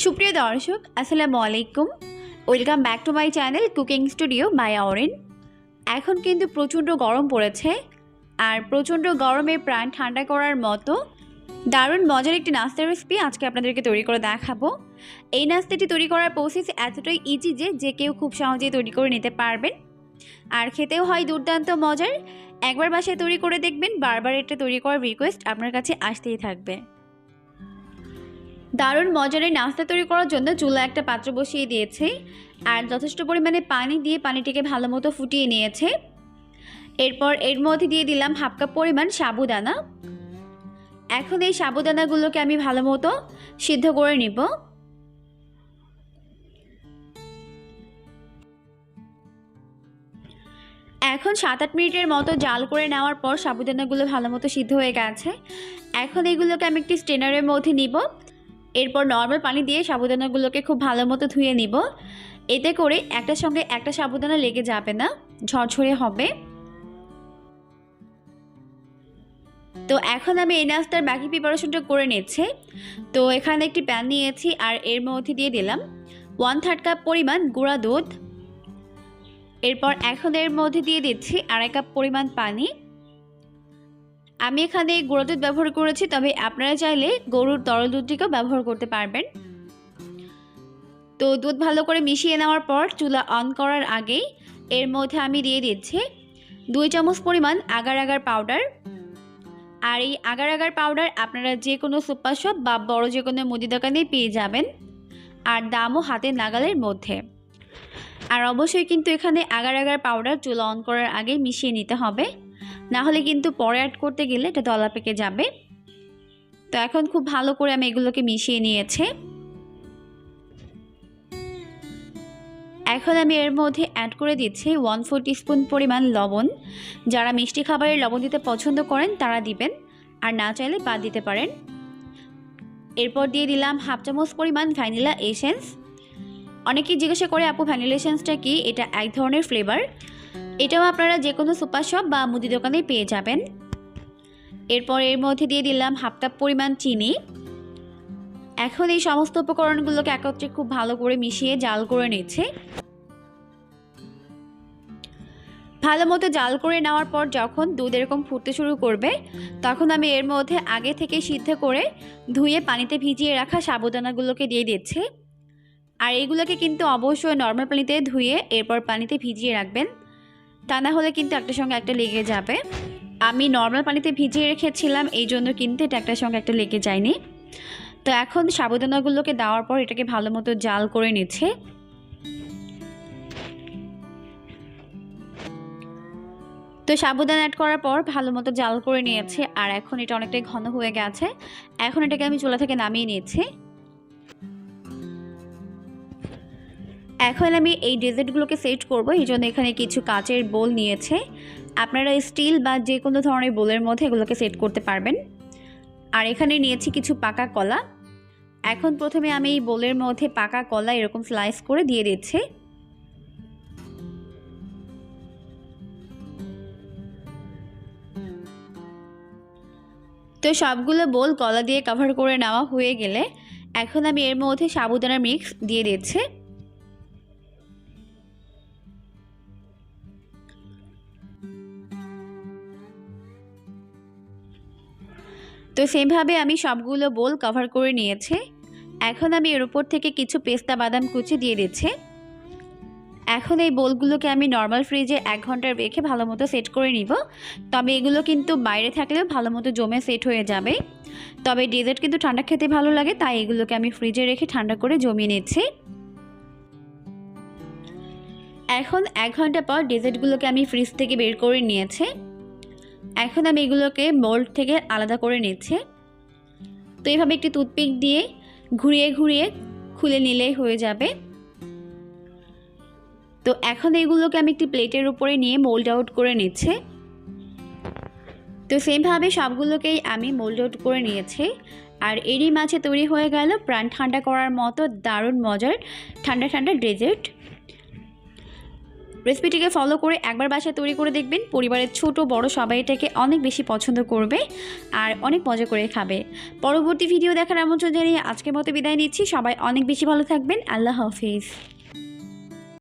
সুপ্রিয় দর্শক আসসালামু আলাইকুম। Welcome back to my channel cooking studio by Arin. এখন কিন্তু প্রচণ্ড গরম পড়েছে, আর প্রচণ্ড গরমে প্রাণ ঠান্ডা করার মতো দারুণ মজার একটি নাস্তা রেসিপি আজকে আপনাদেরকে তৈরি করে দেখাবো। এই নাস্তাটি তৈরি করার প্রসেস এতটাই ইজি যে কেউ খুব সহজেই তৈরি করে নিতে পারবেন, আর খেতেও হয় দুর্দান্ত মজার। একবার বাসায় তৈরি করে দেখবেন, বারবার এটা তৈরি করার রিকোয়েস্ট আপনার কাছে আসতেই থাকবে। দারুণ মজার এই নাস্তা তৈরি করার জন্য চুলা একটা পাত্র বসিয়ে দিয়েছে, আর যথেষ্ট পরিমাণে পানি দিয়ে পানিটিকে ভালো মতো ফুটিয়ে নিয়েছে। এরপর এর মধ্যে দিয়ে দিলাম হাফ কাপ পরিমাণ সাবুদানা। এখন এই সাবুদানাগুলোকে আমি ভালো মতো সিদ্ধ করে নিব। এখন 7-8 মিনিটের মতো জাল করে নেওয়ার পর সাবুদানাগুলো ভালো মতো সিদ্ধ হয়ে গেছে। এখন এগুলোকে আমি একটি স্ট্রেনারের মধ্যে নিব। এরপর নর্মাল পানি দিয়ে সাবুদানাগুলোকে খুব ভালো মতো ধুয়ে নিব। এতে করে একটার সঙ্গে একটা সাবুদানা লেগে যাবে না, ঝরঝরে হবে। তো এখন আমি এই নাস্তার বাকি প্রিপারেশনটা করে নিচ্ছি। তো এখানে একটি প্যান নিয়েছি, আর এর মধ্যে দিয়ে দিলাম 1/3 কাপ পরিমাণ গুঁড়া দুধ। এরপর এখন এর মধ্যে দিয়ে দিচ্ছি 2.5 কাপ পরিমাণ পানি। আমি এখানে গুঁড়া দুধ ব্যবহার করেছি, তবে আপনারা চাইলে গরুর তরল দুধটিকেও ব্যবহার করতে পারবেন। তো দুধ ভালো করে মিশিয়ে নেওয়ার পর চুলা অন করার আগেই এর মধ্যে আমি দিয়ে দিচ্ছি 2 চামচ পরিমাণ আগার আগার পাউডার। আর এই আগার আগার পাউডার আপনারা যে কোনো সুপার শপ বা বড় যে কোনো মুদি দোকানেই পেয়ে যাবেন, আর দামও হাতের নাগালের মধ্যে। আর অবশ্যই কিন্তু এখানে আগার আগার পাউডার চুলা অন করার আগে মিশিয়ে নিতে হবে, না হলে কিন্তু পরে অ্যাড করতে গেলে এটা দলা পেকে যাবে। তো এখন খুব ভালো করে আমি এগুলোকে মিশিয়ে নিয়েছি। এখন আমি এর মধ্যে অ্যাড করে দিচ্ছি 1/4 টিস্পুন পরিমাণ লবণ। যারা মিষ্টি খাবারে লবণ দিতে পছন্দ করেন তারা দিবেন, আর না চাইলে বাদ দিতে পারেন। এরপর দিয়ে দিলাম হাফ চামচ পরিমাণ ভ্যানিলা এসেন্স। অনেকেই জিজ্ঞাসা করে আপু ভ্যানিলা এসেন্সটা কি? এটা এক ধরনের ফ্লেভার, এটাও আপনারা যে কোনো সুপার শপ বা মুদি দোকানেই পেয়ে যাবেন। এরপর এর মধ্যে দিয়ে দিলাম হাফ কাপ পরিমাণ চিনি। এখন এই সমস্ত উপকরণগুলোকে একত্রে খুব ভালো করে মিশিয়ে জাল করে নিচ্ছে। ভালো মতো জাল করে নেওয়ার পর যখন দুধ এরকম ফুটতে শুরু করবে, তখন আমি এর মধ্যে আগে থেকে সিদ্ধ করে ধুয়ে পানিতে ভিজিয়ে রাখা সাবুদানাগুলোকে দিয়ে দিচ্ছি। আর এগুলোকে কিন্তু অবশ্যই নর্মাল পানিতে ধুয়ে এরপর পানিতে ভিজিয়ে রাখবেন, তা না হলে কিন্তু একটার সঙ্গে একটা লেগে যাবে। আমি নর্মাল পানিতে ভিজিয়ে রেখেছিলাম, এই জন্য কিন্তু এটা একটার সঙ্গে একটা লেগে যায়নি। তো এখন সাবুদানাগুলোকে দেওয়ার পর এটাকে ভালো মতো জাল করে নিচ্ছে। তো সাবুদানা অ্যাড করার পর ভালো মতো জাল করে নিয়েছে, আর এখন এটা অনেকটাই ঘন হয়ে গেছে। এখন এটাকে আমি চুলা থেকে নামিয়ে নিয়েছি। এখন আমি এই ডেজার্টগুলোকে সেট করব, এই জন্য এখানে কিছু কাচের বোল নিয়েছে। আপনারা স্টিল বা যে কোনো ধরনের বোলের মধ্যে এগুলোকে সেট করতে পারবেন। আর এখানে নিয়েছি কিছু পাকা কলা। এখন প্রথমে আমি এই বোলের মধ্যে পাকা কলা এরকম স্লাইস করে দিয়ে দিচ্ছি। তো সবগুলো বোল কলা দিয়ে কভার করে নেওয়া হয়ে গেলে এখন আমি এর মধ্যে সাবুদানার মিক্স দিয়ে দিচ্ছি। তো সেমভাবে আমি সবগুলো বোল কভার করে নিয়েছি। এখন আমি এর উপর থেকে কিছু পেস্তা বাদাম কুচি দিয়ে দিচ্ছি। এখন এই বোলগুলোকে আমি নর্মাল ফ্রিজে 1 ঘন্টা রেখে ভালো মতো সেট করে নিব। তবে এগুলো কিন্তু বাইরে থাকলেও ভালো মতো জমে সেট হয়ে যাবে। তবে ডেজার্ট কিন্তু ঠান্ডা খেতে ভালো লাগে, তাই এগুলোকে আমি ফ্রিজে রেখে ঠান্ডা করে জমিয়ে নিচ্ছি। এখন 1 ঘন্টা পর ডেজার্টগুলোকে আমি ফ্রিজ থেকে বের করে নিয়েছি। এখন আমি এগুলোকে মোল্ড থেকে আলাদা করে নিচ্ছি। তো এইভাবে একটি টুথপিক দিয়ে ঘুরিয়ে ঘুরিয়ে খুলে নিলেই হয়ে যাবে। তো এখন এগুলোকে আমি একটি প্লেটের উপরে নিয়ে মোল্ড আউট করে নিচ্ছি। তো সেমভাবে সবগুলোকেই আমি মোল্ড আউট করে নিয়েছি। আর এরই মাঝে তৈরি হয়ে গেল প্রাণ ঠান্ডা করার মতো দারুণ মজার ঠান্ডা ঠান্ডা ডেজার্ট। রেসিপিটিকে ফলো করে একবার বাসায় তৈরি করে দেখবেন, পরিবারের ছোট বড় সবাই এটাকে অনেক বেশি পছন্দ করবে আর অনেক মজা করে খাবে। পরবর্তী ভিডিও দেখার আমন্ত্রণ জানিয়ে আজকের মতো বিদায় নিচ্ছি। সবাই অনেক বেশি ভালো থাকবেন। আল্লাহ হাফিজ।